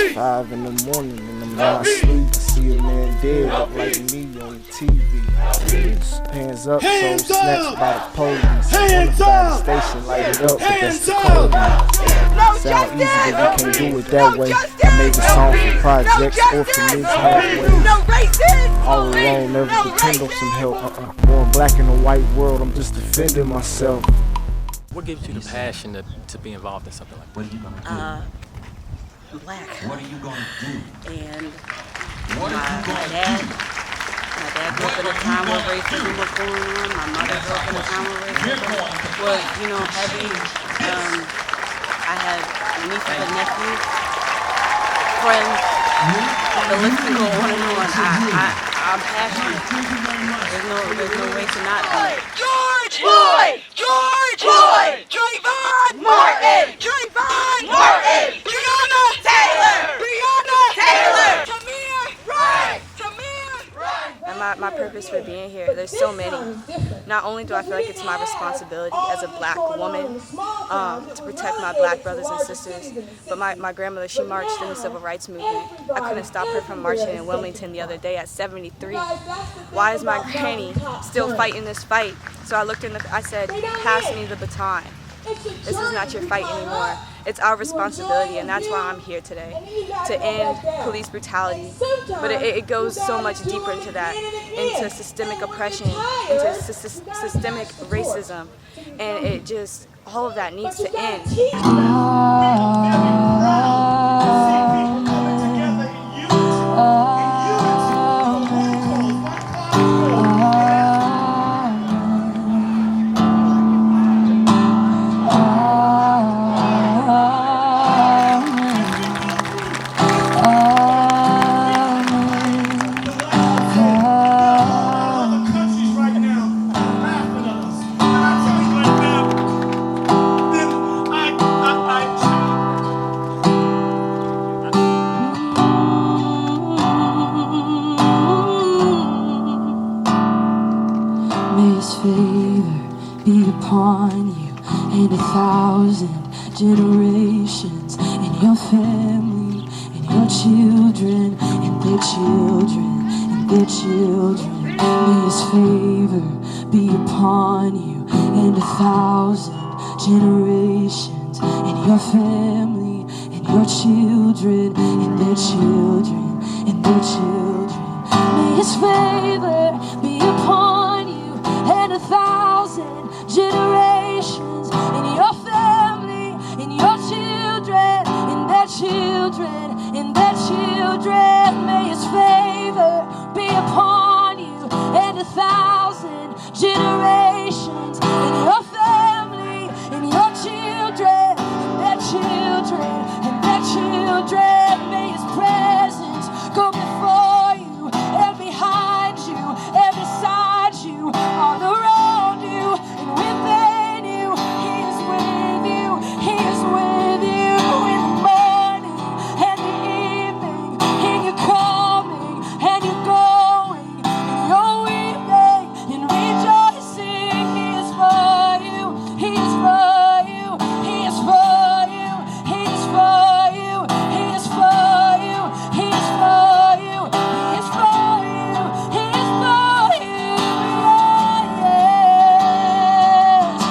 It's 5 in the morning and I'm not asleep. I see a man dead, look like me on the TV. Hands up, so snatched by the police. Hands up! Station lighted up, but that's the code. Sound easy, but you can't do it that way. I made a song for projects, orphanage, halfway. All alone, never depend on some help. Born black in a white world, I'm just defending myself. What gives you the passion to be involved in something like that? What are you gonna do? I'm black. What are you gonna do? And my dad grew up in a time where racism was going on. My mother grew up in a time where racism was, heavy. I had nieces and nephews, friends. The list can go on and on. I'm passionate. There's no way to not be. George Floyd! George Floyd! Trayvon Martin! Trayvon Martin! Breonna Taylor! Breonna Taylor! Tamir Rice! Tamir Rice! And my purpose for being here, there's so many. Not only do I feel like it's my responsibility as a black woman to protect my black brothers and sisters, but my grandmother, she marched in the civil rights movement. I couldn't stop her from marching in Wilmington the other day at 73. Why is my granny still fighting this fight? So I looked I said, pass me the baton. This is not your fight anymore. It's our responsibility, and that's why I'm here today, to end police brutality. But it goes so much deeper into that, into systemic oppression, into systemic racism, and all of that needs to end. May His favor be upon you and 1,000 generations, and your family, and your children, and their children, and their children. May His favor be upon you and 1,000 generations, and your family, and your children, and their children, and their children. May His favor be upon you and 1,000 generations, and your family, and your children, and their children, and their children. May His favor be upon you and 1,000 generations, and your family, and your children, and their children, and their children. May His presence go before you and behind you and beside you, all around you and within you. He is with you. He is with you in the morning and the evening, and you're coming and you're going, and you're weeping and rejoicing. He is for you. He is for you. He is for you. He is for you. He is for you. He is for you. He is for you. He is for you. Yes.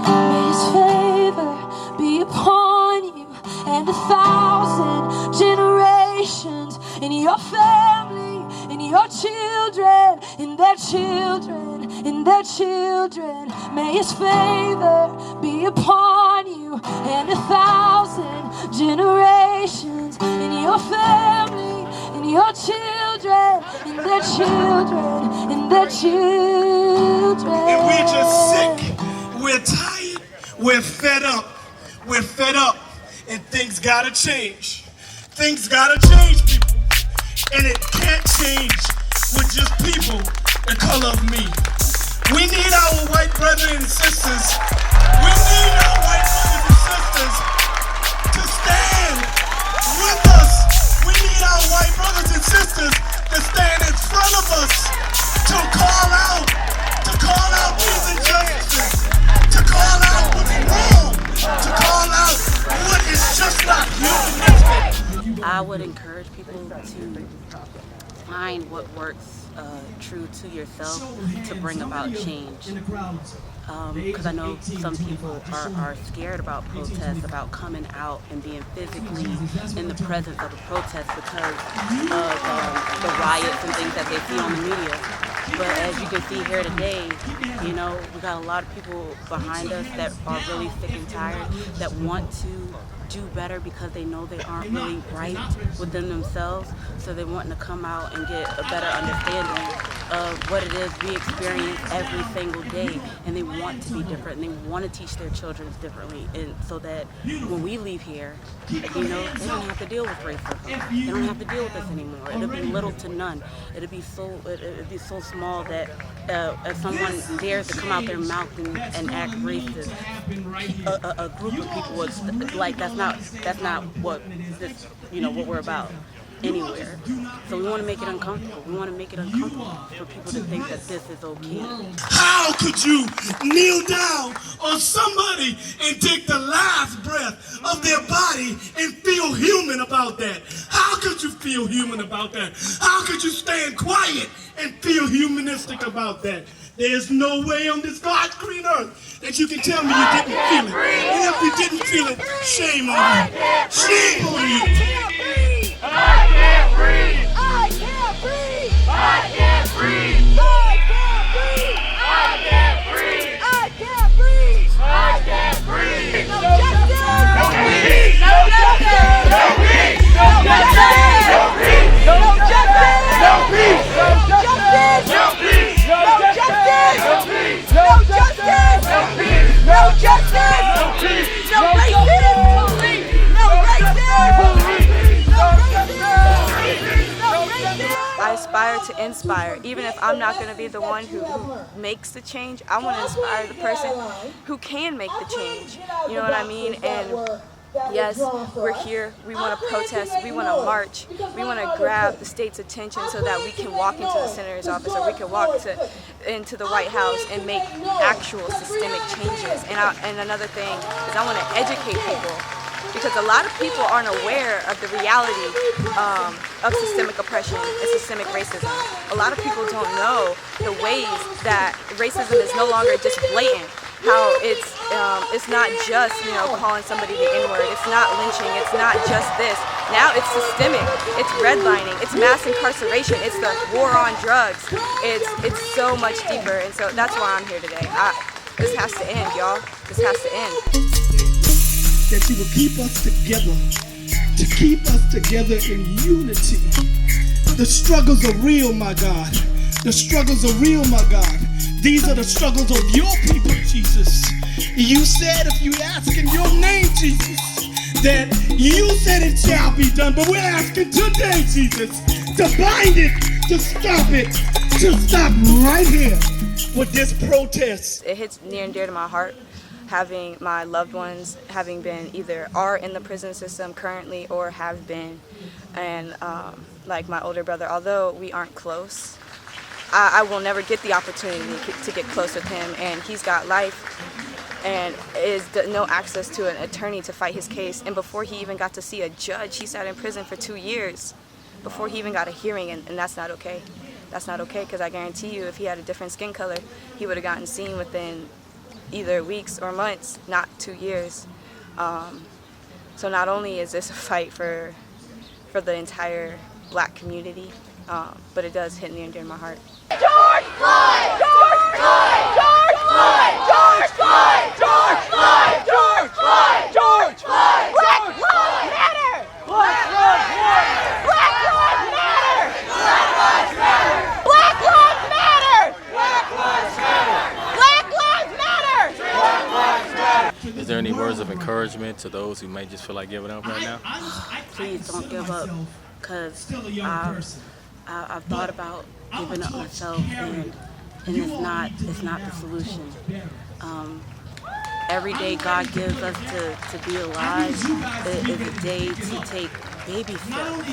And may His favor be upon you and 1,000 generations, and your family, and your children, and their children, and their children. May His favor be upon you and 1,000 generations, and your family, and your children, and their children, and their children. We're fed up. We're fed up. And things gotta change. Things gotta change, people. And it can't change with just people the color of me. We need our white brothers and sisters. We need our white brothers and sisters to stand with us. We need our white brothers and sisters to stand in front of us, to call out these injustices, to call out what's wrong, to call out what is just not human. I would encourage people to find what works true to yourself to bring about change. Because I know some people are scared about protests, about coming out and being physically in the presence of a protest because of the riots and things that they see on the media. But as you can see here today, you know, we got a lot of people behind us that are really sick and tired, that want to do better because they know they aren't really right within themselves. So they're wanting to come out and get a better understanding of what it is we experience every single day. And they want to be different, and they want to teach their children differently, and so that when we leave here, you know, they don't have to deal with racism. They don't have to deal with this anymore. It'll be little to none. It'll be so small that if someone dares to come out their mouth and act racist, a group of people would like that's not what this, you know, what we're about anywhere. So we want to make it uncomfortable. We want to make it uncomfortable for people to think that this is okay. How could you kneel down on somebody and take the last breath of their body and feel human about that? How could you feel human about that? How could you stand quiet and feel humanistic about that? There's no way on this God's green earth that you can tell me you didn't feel it. And if you didn't feel it, shame on you. Shame on you. I can't breathe! I can't breathe! I can't breathe! I can't breathe! I can't breathe! I can't breathe! I can't breathe! No justice! No peace! No justice! No peace! No justice! No peace! No justice! No peace! No justice! No peace! No justice! No peace! No justice! No peace! No justice! No peace! No racism! No racism! I aspire to inspire. Even if I'm not going to be the one who makes the change, I want to inspire the person who can make the change. You know what I mean? And yes, we're here. We want to protest. We want to march. We want to grab the state's attention so that we can walk into the senator's office, or we can walk into the White House and make actual systemic changes. And another thing is I want to educate people, because a lot of people aren't aware of the reality of systemic oppression and systemic racism. A lot of people don't know the ways that racism is no longer just blatant. How it's not just, you know, calling somebody the N-word. It's not lynching. It's not just this. Now it's systemic. It's redlining. It's mass incarceration. It's the war on drugs. It's so much deeper, and so that's why I'm here today. This has to end, y'all. This has to end. That you will keep us together, to keep us together in unity. The struggles are real, my God. The struggles are real, my God. These are the struggles of your people, Jesus. You said if you ask in your name, Jesus, that you said it shall be done. But we're asking today, Jesus, to bind it, to stop it, to stop right here with this protest. It hits near and dear to my heart, having my loved ones having been either are in the prison system currently or have been. And like my older brother, although we aren't close, I will never get the opportunity to get close with him, and he's got life and is no access to an attorney to fight his case. And before he even got to see a judge, he sat in prison for 2 years before he even got a hearing, and that's not okay. That's not okay, because I guarantee you if he had a different skin color, he would have gotten seen within either weeks or months, not 2 years. So not only is this a fight for the entire black community, but it does hit near and dear to my heart. George Floyd! George Floyd! George Floyd! George Floyd! George Floyd! George Floyd! George Floyd! Black lives matter! Black lives matter! Black lives matter! Black lives matter! Black lives matter! Black lives matter! Black lives matter! Black lives matter! To the there any words of encouragement to those who may just feel like giving up right now? Please don't give up, because I've thought about giving up myself, and it's not the solution. Every day God gives us to be alive is a day to take baby steps.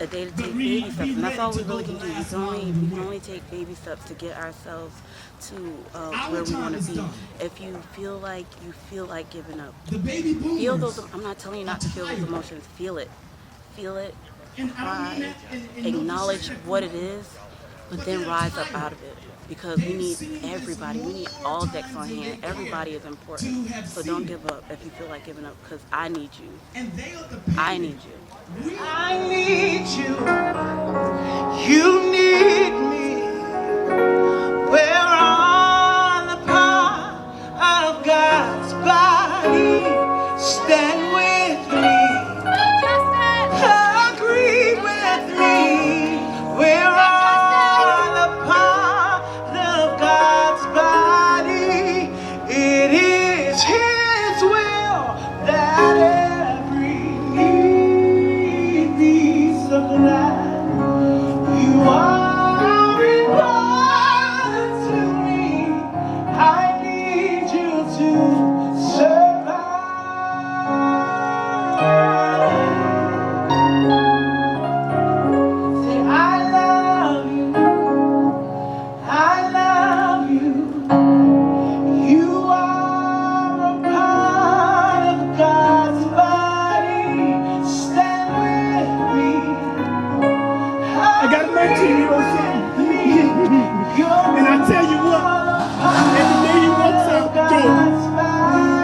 A day to take baby steps, and that's all we really can do. We can only take baby steps to get ourselves to where we want to be. If you feel like giving up, feel those. I'm not telling you not to feel those emotions. Feel it, cry, acknowledge what it is, but then rise up out of it. Because we need everybody. We need all decks on hand. Everybody is important. So don't give up if you feel like giving up, because I need you. I need you. I need you. You need me. We're on the part of God's body. Stand with me. Agree with me. We're on the part of God's body. It is His will that every need be supplied. You are important to me. I need you to survive. Say, I love you. I love you. You are a part of God's body. Stand with me. I gotta mention you know something. And I tell you what, every day he walks out the door,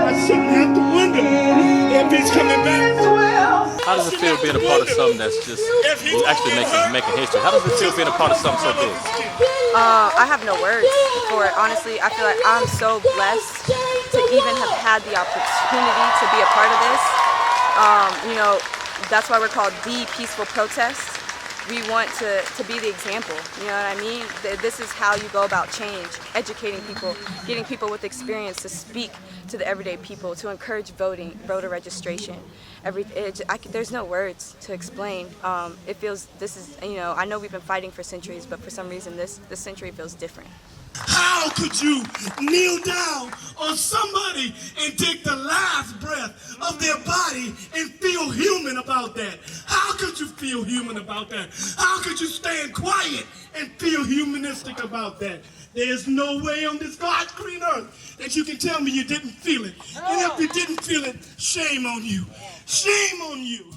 I shouldn't have to wonder if he's coming back. How does it feel being a part of something that's just actually making history? How does it feel being a part of something so big? I have no words for it. Honestly, I feel like I'm so blessed to even have had the opportunity to be a part of this. You know, that's why we're called the peaceful protest. We want to be the example, you know what I mean? This is how you go about change, educating people, getting people with experience to speak to the everyday people, to encourage voting, voter registration. There's no words to explain. It feels, this is, you know, I know we've been fighting for centuries, but for some reason this century feels different. How could you kneel down on somebody and take the last breath of their body and feel human about that? How could you feel human about that? How could you stand quiet and feel humanistic about that? There's no way on this God's green earth that you can tell me you didn't feel it. And if you didn't feel it, shame on you. Shame on you.